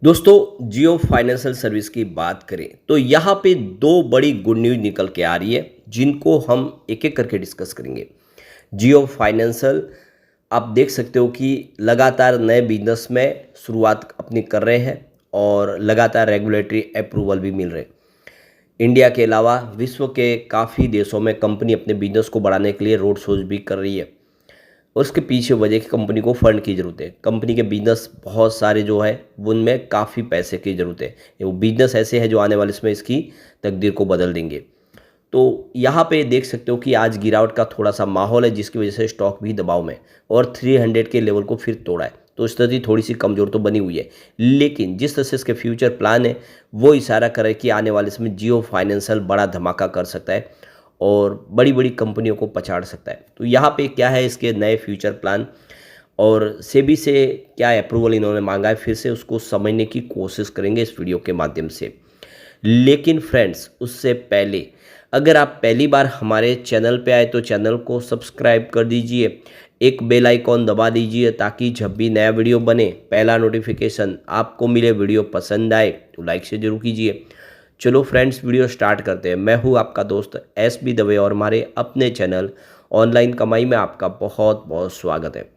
दोस्तों जियो financial service की बात करें तो यहाँ पे दो बड़ी गुड न्यूज़ निकल के आ रही है जिनको हम एक एक करके डिस्कस करेंगे। जियो फाइनेंशियल आप देख सकते हो कि लगातार नए बिजनेस में शुरुआत अपनी कर रहे हैं और लगातार रेगुलेटरी अप्रूवल भी मिल रहे हैं। इंडिया के अलावा विश्व के काफ़ी देशों में कंपनी अपने बिजनेस को बढ़ाने के लिए रोड शोज भी कर रही है। उसके पीछे वजह कि कंपनी को फंड की ज़रूरत है। कंपनी के बिजनेस बहुत सारे जो है उनमें काफ़ी पैसे की ज़रूरत है। वो बिजनेस ऐसे हैं जो आने वाले इसमें इसकी तकदीर को बदल देंगे। तो यहाँ पे देख सकते हो कि आज गिरावट का थोड़ा सा माहौल है जिसकी वजह से स्टॉक भी दबाव में और 300 के लेवल को फिर तोड़ा है। तो स्थिति थोड़ी सी कमज़ोर तो बनी हुई है, लेकिन जिस तरह से इसके फ्यूचर प्लान है वो इशारा करे कि आने वाले समय जियो फाइनेंशियल बड़ा धमाका कर सकता है और बड़ी बड़ी कंपनियों को पछाड़ सकता है। तो यहाँ पे क्या है इसके नए फ्यूचर प्लान और सेबी से क्या अप्रूवल इन्होंने मांगा है, फिर से उसको समझने की कोशिश करेंगे इस वीडियो के माध्यम से। लेकिन फ्रेंड्स उससे पहले अगर आप पहली बार हमारे चैनल पे आए तो चैनल को सब्सक्राइब कर दीजिए, एक बेल आइकॉन दबा दीजिए ताकि जब भी नया वीडियो बने पहला नोटिफिकेशन आपको मिले। वीडियो पसंद आए तो लाइक से जरूर कीजिए। चलो फ्रेंड्स वीडियो स्टार्ट करते हैं। मैं हूं आपका दोस्त SB दवे और हमारे अपने चैनल ऑनलाइन कमाई में आपका बहुत बहुत स्वागत है।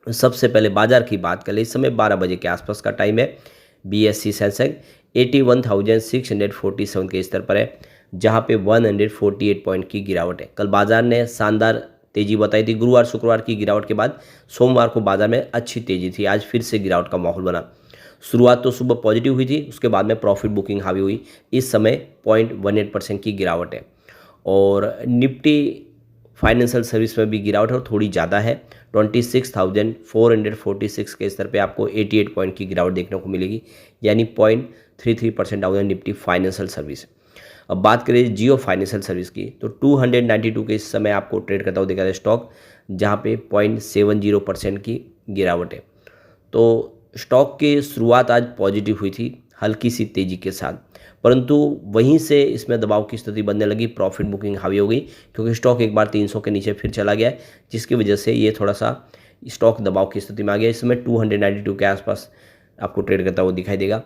सबसे पहले बाजार की बात करें, इस समय 12 बजे के आसपास का टाइम है। BSE सेंसेक्स 81,647 के स्तर पर है, जहां पे 148 पॉइंट की गिरावट है। कल बाजार ने शानदार तेजी बताई थी। गुरुवार शुक्रवार की गिरावट के बाद सोमवार को बाजार में अच्छी तेजी थी। आज फिर से गिरावट का माहौल बना। शुरुआत तो सुबह पॉजिटिव हुई थी, उसके बाद में प्रॉफिट बुकिंग हावी हुई। इस समय 0.18% की गिरावट है और निफ्टी फाइनेंशियल सर्विस में भी गिरावट है और थोड़ी ज़्यादा है। 26,446 के स्तर पे आपको 88 पॉइंट की गिरावट देखने को मिलेगी, यानी 0.33% डाउन है निफ्टी फाइनेंशियल सर्विस। अब बात करें जियो फाइनेंशियल सर्विस की तो 292 के इस समय आपको ट्रेड करता हुआ दिखा है स्टॉक, जहाँ पे 0.70% की गिरावट है। तो स्टॉक की शुरुआत आज पॉजिटिव हुई थी हल्की सी तेजी के साथ, परंतु वहीं से इसमें दबाव की स्थिति बनने लगी। प्रॉफिट बुकिंग हावी हो गई क्योंकि स्टॉक एक बार 300 के नीचे फिर चला गया है, जिसकी वजह से ये थोड़ा सा स्टॉक दबाव की स्थिति में आ गया। इसमें 292 के आसपास आपको ट्रेड करता हुआ दिखाई देगा।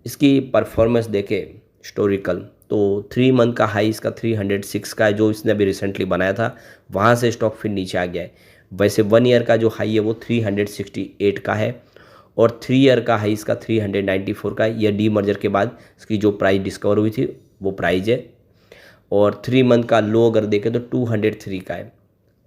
इसकी परफॉर्मेंस देखे हिस्टोरिकल तो 3 मंथ का हाई इसका 306 का है, जो इसने अभी रिसेंटली बनाया था। वहाँ से स्टॉक फिर नीचे आ गया है। वैसे 1 ईयर का जो हाई है वो 368 का है और 3 ईयर का हाई इसका 394 का है। यह डी मर्जर के बाद इसकी जो प्राइस डिस्कवर हुई थी वो प्राइस है। और 3 मंथ का लो अगर देखें तो 203 का है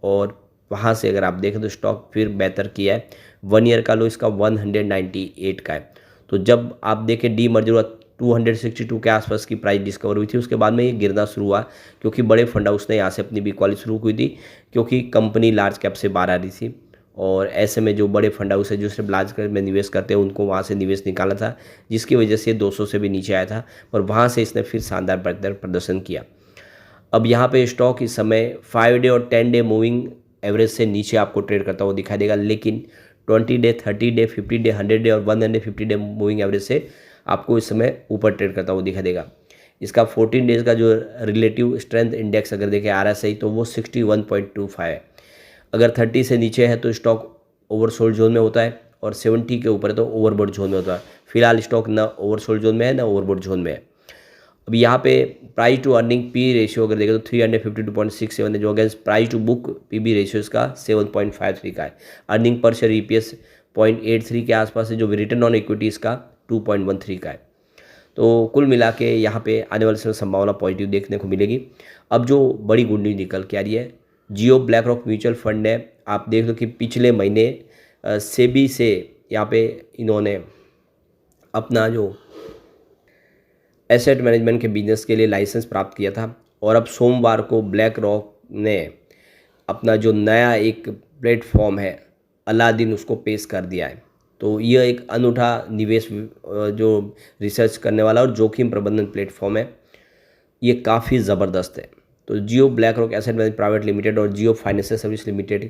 और वहाँ से अगर आप देखें तो स्टॉक फिर बेहतर किया है। 1 ईयर का लो इसका 198 का है। तो जब आप देखें डी मर्जर हुआ 262 के आसपास की प्राइस डिस्कवर हुई थी, उसके बाद में ये गिरना शुरू हुआ क्योंकि बड़े फंड हाउस ने यहाँ से अपनी बिक वाली शुरू हुई थी, क्योंकि कंपनी लार्ज कैप से बाहर आ रही थी और ऐसे में जो बड़े फंड हाउस है जो सिर्फ लार्ज कैप में निवेश करते हैं उनको वहाँ से निवेश निकाला था, जिसकी वजह से 200 से भी नीचे आया था और वहाँ से इसने फिर शानदार बेहतर प्रदर्शन किया। अब यहाँ पे स्टॉक इस समय 5 डे और 10 डे मूविंग एवरेज से नीचे आपको ट्रेड करता हुआ दिखाई देगा, लेकिन 20 डे 30 डे 50 डे 100 डे और 150 डे मूविंग एवरेज से आपको इस समय ऊपर ट्रेड करता हुआ दिखाई देगा। इसका 14 डेज का जो रिलेटिव स्ट्रेंथ इंडेक्स अगर देखें RSI तो वो 61.25 है। अगर 30 से नीचे है तो स्टॉक ओवरसोल्ड जोन में होता है और 70 के ऊपर है तो ओवरबॉट जोन में होता है। फिलहाल स्टॉक ना ओवरसोल्ड जोन में है ना ओवरबॉट जोन में है। अब यहाँ पे price to earning P ratio अगर देखें तो 352.67 है, जो against price to book PB ratio इसका 7.53 का है। अर्निंग पर शेयर EPS 0.83 के आसपास है, जो रिटर्न ऑन इक्विटी इसका 2.13 का है। तो कुल मिला के यहाँ पे आने वाले समय संभावना पॉजिटिव देखने को मिलेगी। अब जो बड़ी गुड न्यूज़ निकल के आ रही है, जियो ब्लैक रॉक म्यूचुअल फंड ने आप देख लो कि पिछले महीने सेबी से यहाँ पे इन्होंने अपना जो एसेट मैनेजमेंट के बिजनेस के लिए लाइसेंस प्राप्त किया था और अब सोमवार को ब्लैक रॉक ने अपना जो नया एक प्लेटफॉर्म है अलादीन उसको पेश कर दिया है। तो यह एक अनूठा निवेश जो रिसर्च करने वाला और जोखिम प्रबंधन प्लेटफॉर्म है, ये काफ़ी ज़बरदस्त है। तो Jio BlackRock asset management private limited और जियो फाइनेंशियल सर्विस लिमिटेड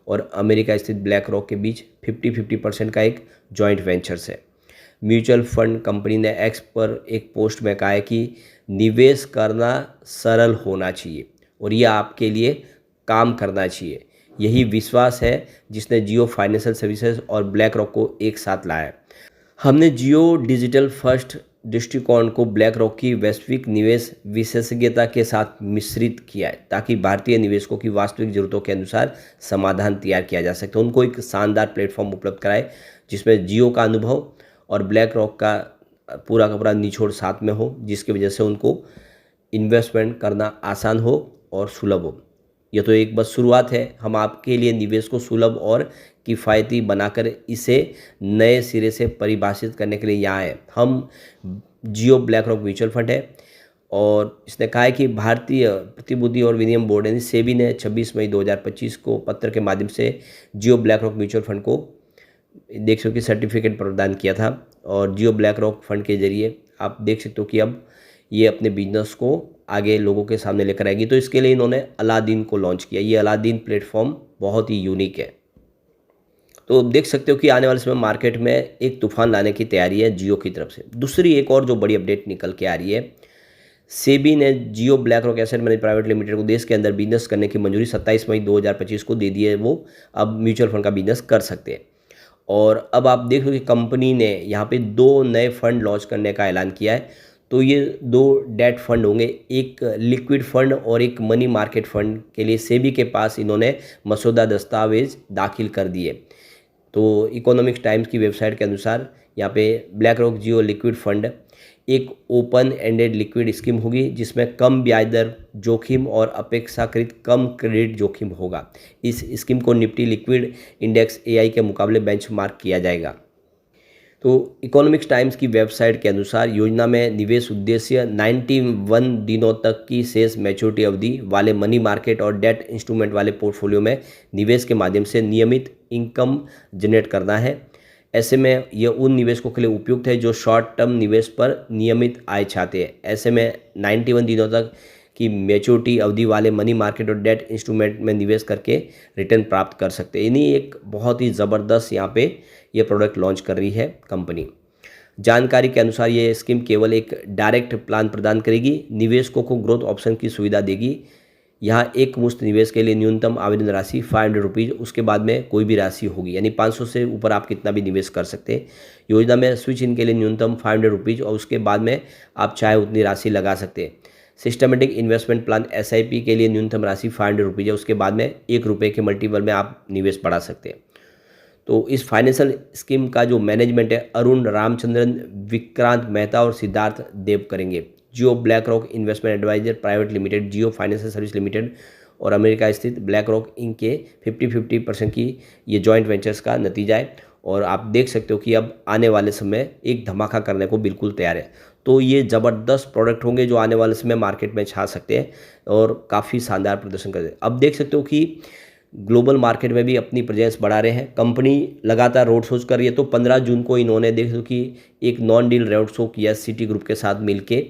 और अमेरिका स्थित ब्लैक रॉक के बीच 50-50% का एक जॉइंट वेंचर्स है। म्यूचुअल फंड कंपनी ने एक्स पर एक पोस्ट में कहा है कि निवेश करना सरल होना चाहिए और यह आपके लिए काम करना चाहिए। यही विश्वास है जिसने जियो फाइनेंशियल सर्विसेज और ब्लैक रॉक को एक साथ लाया है। हमने जियो डिजिटल फर्स्ट दृष्टिकोण को ब्लैक रॉक की वैश्विक निवेश विशेषज्ञता के साथ मिश्रित किया है ताकि भारतीय निवेशकों की वास्तविक जरूरतों के अनुसार समाधान तैयार किया जा सके। उनको एक शानदार प्लेटफॉर्म उपलब्ध कराए जिसमें जियो का अनुभव और ब्लैक रॉक का पूरा निचोड़ साथ में हो, जिसकी वजह से उनको इन्वेस्टमेंट करना आसान हो और सुलभ हो। यह तो एक बस शुरुआत है। हम आपके लिए निवेश को सुलभ और किफ़ायती बनाकर इसे नए सिरे से परिभाषित करने के लिए यहाँ है। हम जियो ब्लैक रॉक म्यूचुअल फंड है और इसने कहा है कि भारतीय प्रतिभूति और विनिमय बोर्ड यानी सेबी ने 26 मई 2025 को पत्र के माध्यम से जियो ब्लैक रॉक म्यूचुअल फंड को देख सकते हो कि सर्टिफिकेट प्रदान किया था। और जियो ब्लैक रॉक फंड के जरिए आप देख सकते हो कि अब ये अपने बिजनेस को आगे लोगों के सामने लेकर आएगी। तो इसके लिए इन्होंने अलादीन को लॉन्च किया। ये अलादीन प्लेटफॉर्म बहुत ही यूनिक है। तो देख सकते हो कि आने वाले समय मार्केट में एक तूफान लाने की तैयारी है जियो की तरफ से। दूसरी एक और जो बड़ी अपडेट निकल के आ रही है, सेबी ने Jio BlackRock asset management private limited को देश के अंदर बिजनेस करने की मंजूरी 27 मई 2025 को दे दी है। वो अब म्यूचुअल फंड का बिजनेस कर सकते हैं। और अब आप देख लो कि कंपनी ने यहाँ पे 2 नए फंड लॉन्च करने का ऐलान किया है। तो ये 2 डेट फंड होंगे, एक लिक्विड फंड और एक मनी मार्केट फंड के लिए सेबी के पास इन्होंने मसौदा दस्तावेज दाखिल कर दिए। तो इकोनॉमिक्स टाइम्स की वेबसाइट के अनुसार यहाँ पे ब्लैक रॉक जियो लिक्विड फंड एक ओपन एंडेड लिक्विड स्कीम होगी जिसमें कम ब्याज दर जोखिम और अपेक्षाकृत कम क्रेडिट जोखिम होगा। इस स्कीम को निफ्टी लिक्विड इंडेक्स एआई के मुकाबले बेंचमार्क किया जाएगा। तो इकोनॉमिक्स टाइम्स की वेबसाइट के अनुसार योजना में निवेश उद्देश्य 91 दिनों तक की शेष मैच्योरिटी अवधि वाले मनी मार्केट और डेट इंस्ट्रूमेंट वाले पोर्टफोलियो में निवेश के माध्यम से नियमित इनकम जनरेट करना है। ऐसे में यह उन निवेशकों के लिए उपयुक्त है जो शॉर्ट टर्म निवेश पर नियमित आय चाहते हैं। ऐसे में 91 दिनों तक की मैच्योरिटी अवधि वाले मनी मार्केट और डेट इंस्ट्रूमेंट में निवेश करके रिटर्न प्राप्त कर सकते हैं। इन्हीं एक बहुत ही ज़बरदस्त यहाँ पे ये प्रोडक्ट लॉन्च कर रही है कंपनी। जानकारी के अनुसार ये स्कीम केवल एक डायरेक्ट प्लान प्रदान करेगी, निवेशकों को ग्रोथ ऑप्शन की सुविधा देगी। यहाँ एक मुश्त निवेश के लिए न्यूनतम आवेदन राशि 500 रुपीज़, उसके बाद में कोई भी राशि होगी, यानी 500 से ऊपर आप कितना भी निवेश कर सकते हैं। योजना में स्विच इन के लिए न्यूनतम 500 रुपीज़ और उसके बाद में आप चाहे उतनी राशि लगा सकते हैं। सिस्टमेटिक इन्वेस्टमेंट प्लान SIP के लिए न्यूनतम राशि 500 रुपीज़ है, उसके बाद में ₹1 के मल्टीपल में आप निवेश बढ़ा सकते हैं। तो इस फाइनेंशियल स्कीम का जो मैनेजमेंट है अरुण रामचंद्रन, विक्रांत मेहता और सिद्धार्थ देव करेंगे। Jio BlackRock investment adviser private limited, Jio financial service limited और अमेरिका स्थित ब्लैक रॉक इंक के 50-50% की ये जॉइंट वेंचर्स का नतीजा है। और आप देख सकते हो कि अब आने वाले समय एक धमाका करने को बिल्कुल तैयार है। तो ये ज़बरदस्त प्रोडक्ट होंगे जो आने वाले समय मार्केट में छा सकते हैं और काफ़ी शानदार प्रदर्शन करते हैं। अब देख सकते हो कि ग्लोबल मार्केट में भी अपनी प्रेजेंस बढ़ा रहे हैं। कंपनी लगातार रोड शोज कर रही है। तो 15 जून को इन्होंने देख सकते हो कि एक नॉन डील रोड शो किया सिटी ग्रुप के साथ मिलके।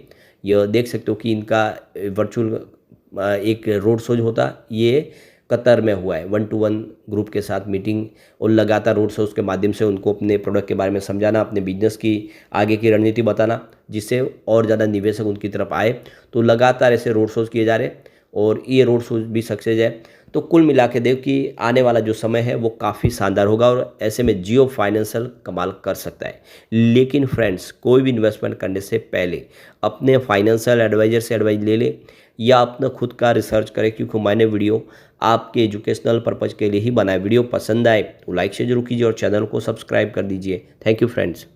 यह देख सकते हो कि इनका वर्चुअल एक रोड शो होता ये कतर में हुआ है, 1-to-1 ग्रुप के साथ मीटिंग और लगातार रोड शोज़ के माध्यम से उनको अपने प्रोडक्ट के बारे में समझाना, अपने बिजनेस की आगे की रणनीति बताना, जिससे और ज़्यादा निवेशक उनकी तरफ आए। तो लगातार ऐसे रोड शोज़ किए जा रहे हैं और ये रोड शोज़ भी सक्सेस है। तो कुल मिला के देख कि आने वाला जो समय है वो काफ़ी शानदार होगा और ऐसे में जियो फाइनेंशियल कमाल कर सकता है। लेकिन फ्रेंड्स, कोई भी इन्वेस्टमेंट करने से पहले अपने फाइनेंशियल एडवाइजर से एडवाइस ले ले या अपना खुद का रिसर्च करें, क्योंकि मैंने वीडियो आपके एजुकेशनल पर्पज़ के लिए ही बनाया। वीडियो पसंद आए तो लाइक से जरूर कीजिए और चैनल को सब्सक्राइब कर दीजिए। Thank you friends.